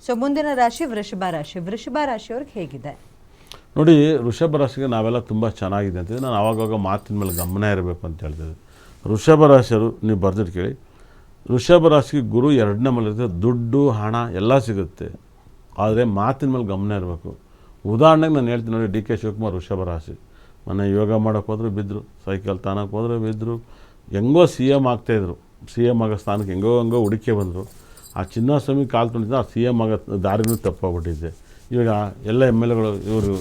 So ಮುಂದಿನ ರಾಶಿ ವೃಷಭ ರಾಶಿ. ವೃಷಭ ರಾಶಿಯವ್ರಿಗೆ ಹೇಗಿದೆ ನೋಡಿ, ವೃಷಭ ರಾಶಿಗೆ ನಾವೆಲ್ಲ ತುಂಬ ಚೆನ್ನಾಗಿದೆ ಅಂತಿದ್ದೆ. ನಾನು ಆವಾಗವಾಗ ಮಾತಿನ ಮೇಲೆ ಗಮನ ಇರಬೇಕು ಅಂತ ಹೇಳ್ತಿದ್ದೆ. ವೃಷಭ ರಾಶಿಯವರು ನೀವು ಬರ್ದಿಟ್ಟು ಕೇಳಿ, ವೃಷಭ ರಾಶಿಗೆ ಗುರು 2ನೇ ಮನೇಲಿರುತ್ತೆ. ದುಡ್ಡು ಹಣ ಎಲ್ಲ ಸಿಗುತ್ತೆ, ಆದರೆ ಮಾತಿನ ಮೇಲೆ ಗಮನ ಇರಬೇಕು. ಉದಾಹರಣೆಗೆ ನಾನು ಹೇಳ್ತೀನಿ ನೋಡಿ, ಡಿ ಕೆ ಶಿವಕುಮಾರ್ ವೃಷಭ ರಾಶಿ. ಮೊನ್ನೆ ಯೋಗ ಮಾಡೋಕ್ಕೆ ಹೋದ್ರೆ ಬಿದ್ದರು, ಸೈಕಲ್ ತಾನಕ್ಕೆ ಹೋದ್ರೆ ಬಿದ್ದರು, ಹೆಂಗೋ ಸಿ ಎಮ್ ಆಗ್ತಾಯಿದ್ರು. ಸಿ ಎಮ್ ಆಗೋ ಸ್ಥಾನಕ್ಕೆ ಹೆಂಗೋ ಹುಡುಕಿ ಬಂದರು. ಆ ಚಿನ್ನಸ್ವಾಮಿ ಕಾಲು ತೊಗೊಂಡಿದ್ದ ಆ ಸಿ ಎಮ್ ಆಗೋ ದಾರಿನೂ ತಪ್ಪಾಗ್ಬಿಟ್ಟಿದ್ದೆ. ಇವಾಗ ಎಲ್ಲ ಎಮ್ ಎಲ್ ಎಗಳು ಇವರು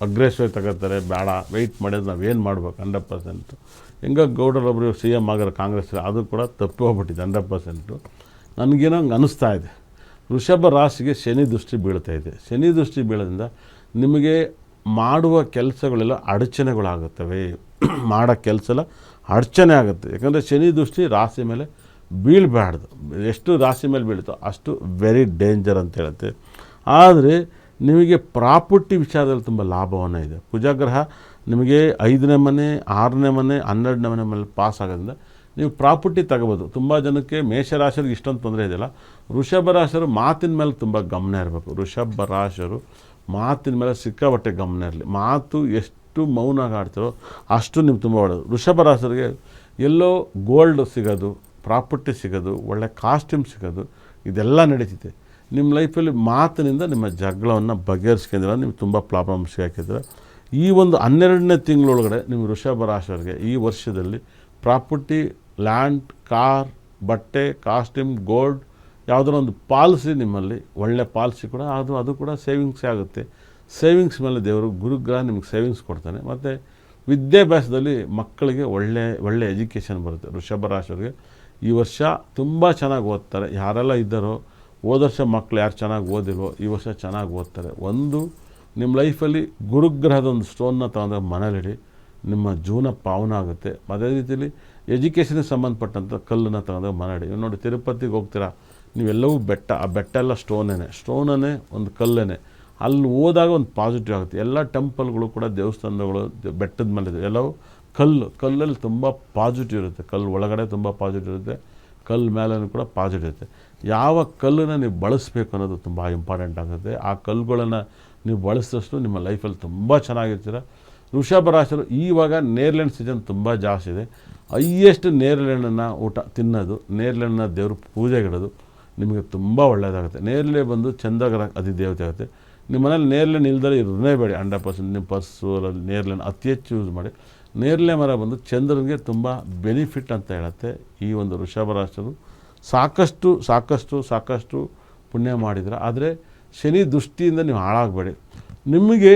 ಅಗ್ರೆಸಿವ್ ತಗೋತಾರೆ, ಬೇಡ ವೆಯ್ಟ್ ಮಾಡಿದ್ರೆ ನಾವೇನು ಮಾಡ್ಬೇಕು 100%. ಹೆಂಗೋ ಗೌಡರೊಬ್ಬರು ಸಿ ಎಮ್ ಆಗಿರೋ ಕಾಂಗ್ರೆಸ್, ಅದು ಕೂಡ ತಪ್ಪಿ ಹೋಗ್ಬಿಟ್ಟಿದೆ 100%. ನನಗೇನೋ ಹಂಗೆ ಅನ್ನಿಸ್ತಾ ಇದೆ. ವೃಷಭ ರಾಶಿಗೆ ಶನಿ ದೃಷ್ಟಿ ಬೀಳ್ತಾ ಇದೆ. ಶನಿ ದೃಷ್ಟಿ ಬೀಳೋದ್ರಿಂದ ನಿಮಗೆ ಮಾಡುವ ಕೆಲಸಗಳೆಲ್ಲ ಅಡಚಣೆಗಳಾಗುತ್ತವೆ. ಮಾಡೋ ಕೆಲಸ ಎಲ್ಲ ಅಡಚಣೆ ಆಗುತ್ತೆ. ಯಾಕಂದರೆ ಶನಿ ದೃಷ್ಟಿ ರಾಶಿ ಮೇಲೆ ಬೀಳಬಾರ್ದು. ಎಷ್ಟು ರಾಶಿ ಮೇಲೆ ಬೀಳುತ್ತೋ ಅಷ್ಟು ವೆರಿ ಡೇಂಜರ್ ಅಂತ ಹೇಳುತ್ತೆ. ಆದರೆ ನಿಮಗೆ ಪ್ರಾಪರ್ಟಿ ವಿಚಾರದಲ್ಲಿ ತುಂಬ ಲಾಭವನ್ನು ಇದೆ. ಕುಜಗ್ರಹ ನಿಮಗೆ 5ನೇ ಮನೆ, 6ನೇ ಮನೆ, 12ನೇ ಮನೆ ಮೇಲೆ ಪಾಸ್ ಆಗೋದ್ರಿಂದ ನೀವು ಪ್ರಾಪರ್ಟಿ ತಗೋಬೋದು. ತುಂಬ ಜನಕ್ಕೆ ಮೇಷರಾಶಿಯವ್ರಿಗೆ ಇಷ್ಟೊಂದು ತೊಂದರೆ ಇದೆಯಲ್ಲ, ವೃಷಭ ರಾಶಿಯವರು ಮಾತಿನ ಮೇಲೆ ತುಂಬ ಗಮನ ಇರಬೇಕು. ವೃಷಭ ರಾಶಿಯವರು ಮಾತಿನ ಮೇಲೆ ಸಿಕ್ಕಾಪಟ್ಟೆ ಗಮನ ಇರಲಿ. ಮಾತು ಎಷ್ಟು ಮೌನಾಗಿ ಆಡ್ತಾರೋ ಅಷ್ಟು ನಿಮ್ಗೆ ತುಂಬ ಒಳ್ಳೆಯದು. ವೃಷಭ ರಾಶಿಯರಿಗೆ ಎಲ್ಲೋ ಗೋಲ್ಡ್ ಸಿಗೋದು, ಪ್ರಾಪರ್ಟಿ ಸಿಗೋದು, ಒಳ್ಳೆ ಕಾಸ್ಟ್ಯೂಮ್ ಸಿಗೋದು, ಇದೆಲ್ಲ ನಡೀತಿದೆ. ನಿಮ್ಮ ಲೈಫಲ್ಲಿ ಮಾತಿನಿಂದ ನಿಮ್ಮ ಜಗಳವನ್ನು ಬಗೆಹರಿಸ್ಕೊಂಡಿದ್ರೆ ನಿಮ್ಗೆ ತುಂಬ ಪ್ರಾಬ್ಲಮ್ ಸಿಗಾಕಿದ್ರೆ ಈ ಒಂದು 12ನೇ ತಿಂಗಳೊಳಗಡೆ ನಿಮ್ಮ ವೃಷಭ ರಾಶಿಯವರಿಗೆ ಈ ವರ್ಷದಲ್ಲಿ ಪ್ರಾಪರ್ಟಿ, ಲ್ಯಾಂಡ್, ಕಾರ್, ಬಟ್ಟೆ, ಕಾಸ್ಟ್ಯೂಮ್, ಗೋಲ್ಡ್ ಯಾವುದೋ ಒಂದು ಪಾಲಿಸಿ ನಿಮ್ಮಲ್ಲಿ ಒಳ್ಳೆ ಪಾಲಿಸಿ ಕೂಡ ಅದು ಕೂಡ ಸೇವಿಂಗ್ಸೇ ಆಗುತ್ತೆ. ಸೇವಿಂಗ್ಸ್ ಮೇಲೆ ದೇವರು ಗುರುಗ್ರಹ ನಿಮ್ಗೆ ಸೇವಿಂಗ್ಸ್ ಕೊಡ್ತಾನೆ. ಮತ್ತು ವಿದ್ಯಾಭ್ಯಾಸದಲ್ಲಿ ಮಕ್ಕಳಿಗೆ ಒಳ್ಳೆ ಎಜುಕೇಷನ್ ಬರುತ್ತೆ. ವೃಷಭ ರಾಶಿಯವರಿಗೆ ಈ ವರ್ಷ ತುಂಬ ಚೆನ್ನಾಗಿ ಓದ್ತಾರೆ. ಯಾರೆಲ್ಲ ಇದ್ದಾರೋ ಹೋದ ವರ್ಷ ಮಕ್ಕಳು ಯಾರು ಚೆನ್ನಾಗಿ ಓದಿಲ್ವೋ ಈ ವರ್ಷ ಚೆನ್ನಾಗಿ ಓದ್ತಾರೆ. ಒಂದು ನಿಮ್ಮ ಲೈಫಲ್ಲಿ ಗುರುಗ್ರಹದ ಒಂದು ಸ್ಟೋನ್ನ ತಗೊಂಡಾಗ ಮನೇಲಿಡಿ, ನಿಮ್ಮ ಜೀವನ ಪಾವನ ಆಗುತ್ತೆ. ಅದೇ ರೀತಿಯಲ್ಲಿ ಎಜುಕೇಷನ್ಗೆ ಸಂಬಂಧಪಟ್ಟಂಥ ಕಲ್ಲನ್ನು ತಗೊಂಡಾಗ ಮನೇಲಿ ನೋಡಿ, ತಿರುಪತಿಗೆ ಹೋಗ್ತೀರಾ, ನೀವೆಲ್ಲವೂ ಬೆಟ್ಟ, ಆ ಬೆಟ್ಟ ಎಲ್ಲ ಸ್ಟೋನೇ ಒಂದು ಕಲ್ಲೇ. ಅಲ್ಲಿ ಹೋದಾಗ ಒಂದು ಪಾಸಿಟಿವ್ ಆಗುತ್ತೆ. ಎಲ್ಲ ಟೆಂಪಲ್ಗಳು ಕೂಡ ದೇವಸ್ಥಾನಗಳು ಬೆಟ್ಟದ ಮೇಲಿದೆ, ಎಲ್ಲವೂ ಕಲ್ಲಲ್ಲಿ ತುಂಬ ಪಾಸಿಟಿವ್ ಇರುತ್ತೆ. ಕಲ್ಲು ಒಳಗಡೆ ತುಂಬ ಪಾಸಿಟಿವ್ ಇರುತ್ತೆ, ಕಲ್ಲು ಮೇಲೂ ಕೂಡ ಪಾಸಿಟಿವ್ ಇರುತ್ತೆ. ಯಾವ ಕಲ್ಲನ್ನು ನೀವು ಬಳಸಬೇಕು ಅನ್ನೋದು ತುಂಬ ಇಂಪಾರ್ಟೆಂಟ್ ಆಗುತ್ತೆ. ಆ ಕಲ್ಲುಗಳನ್ನು ನೀವು ಬಳಸಿದಷ್ಟು ನಿಮ್ಮ ಲೈಫಲ್ಲಿ ತುಂಬ ಚೆನ್ನಾಗಿರ್ತೀರ. ವೃಷಭ ರಾಶಿಯರು ಇವಾಗ ನೇರ್ಲೆಹಣ್ಣು ಸೀಸನ್ ತುಂಬ ಜಾಸ್ತಿ ಇದೆ. ಹೈಯೆಸ್ಟ್ ನೇರ್ಲೆಹಣ್ಣನ್ನು ಊಟ ತಿನ್ನೋದು, ನೇರ್ಲೆಹಣ್ಣನ್ನ ದೇವ್ರ ಪೂಜೆಗಿಡೋದು ನಿಮಗೆ ತುಂಬ ಒಳ್ಳೆಯದಾಗುತ್ತೆ. ನೇರಳೆ ಬಂದು ಚಂದ್ರಗ್ರಹ ಅಧಿದೇವತೆ ಆಗುತ್ತೆ. ನಿಮ್ಮ ಮನೇಲಿ ನೇರ್ಲೆಹಣ್ಣು ಇಲ್ದರೆ ಇರನೇ ಬೇಡಿ. 100% ನಿಮ್ಮ ಪರ್ಸು ಅಲ್ಲಿ ನೇರ್ಲೆಹಣ್ಣು ಅತಿ ಹೆಚ್ಚು ಯೂಸ್ ಮಾಡಿ. ನೇರಳೆ ಮರ ಬಂದು ಚಂದ್ರನಿಗೆ ತುಂಬ ಬೆನಿಫಿಟ್ ಅಂತ ಹೇಳುತ್ತೆ. ಈ ಒಂದು ವೃಷಭ ರಾಶಿಯವರು ಸಾಕಷ್ಟು ಪುಣ್ಯ ಮಾಡಿದ್ರೆ, ಆದರೆ ಶನಿ ದೃಷ್ಟಿಯಿಂದ ನೀವು ಹಾಳಾಗಬೇಡಿ. ನಿಮಗೆ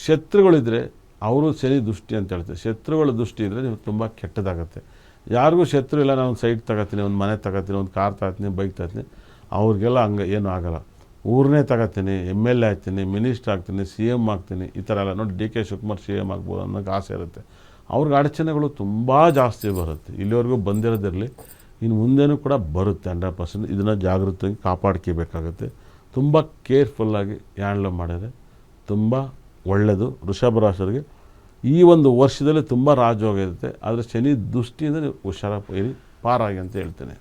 ಶತ್ರುಗಳಿದ್ದರೆ ಅವರು ಶನಿ ದೃಷ್ಟಿ ಅಂತ ಹೇಳ್ತಾರೆ. ಶತ್ರುಗಳ ದೃಷ್ಟಿ ಇದ್ದರೆ ನೀವು ತುಂಬ ಕೆಟ್ಟದಾಗುತ್ತೆ. ಯಾರಿಗೂ ಶತ್ರು ಇಲ್ಲ, ನಾನು ಒಂದು ಸೈಟ್ ತಗೋತೀನಿ, ಒಂದು ಮನೆ ತಗೋತೀನಿ, ಒಂದು ಕಾರ್ ತಗೋತೀನಿ, ಬೈಕ್ ತಗೋತೀನಿ, ಅವ್ರಿಗೆಲ್ಲ ಹಂಗೆ ಏನೂ ಆಗೋಲ್ಲ. ಊರನ್ನೇ ತಗೋತೀನಿ, MLA ಆಗ್ತೀನಿ, ಮಿನಿಸ್ಟರ್ ಆಗ್ತೀನಿ, CM ಆಗ್ತೀನಿ, ಈ ಥರ ಎಲ್ಲ ನೋಡಿ. ಡಿ ಕೆ ಶಿವಕುಮಾರ್ CM ಆಗ್ಬೋದು ಅನ್ನೋಕ್ಕೆ ಆಸೆ ಇರುತ್ತೆ. ಅವ್ರಿಗೆ ಅಡಚಣೆಗಳು ತುಂಬ ಜಾಸ್ತಿ ಬರುತ್ತೆ. ಇಲ್ಲಿವರೆಗೂ ಬಂದಿರೋದಿರಲಿ, ಇನ್ನು ಮುಂದೆನೂ ಕೂಡ ಬರುತ್ತೆ 100%. ಇದನ್ನು ಜಾಗೃತಿಯಾಗಿ ಕಾಪಾಡ್ಕೋಬೇಕಾಗುತ್ತೆ. ತುಂಬ ಕೇರ್ಫುಲ್ಲಾಗಿ ಹ್ಯಾಂಡ್ಲ್ ಮಾಡಿದರೆ ತುಂಬ ಒಳ್ಳೆಯದು. ವೃಷಭ ರಾಶಿಯವರಿಗೆ ಈ ಒಂದು ವರ್ಷದಲ್ಲಿ ತುಂಬ ರಾಜಯೋಗ ಇರುತ್ತೆ. ಆದರೆ ಶನಿ ದೃಷ್ಟಿಯಿಂದ ನೀವು ಹುಷಾರಾಗಿ ಪಾರಾಗಿ ಅಂತ ಹೇಳ್ತೇನೆ.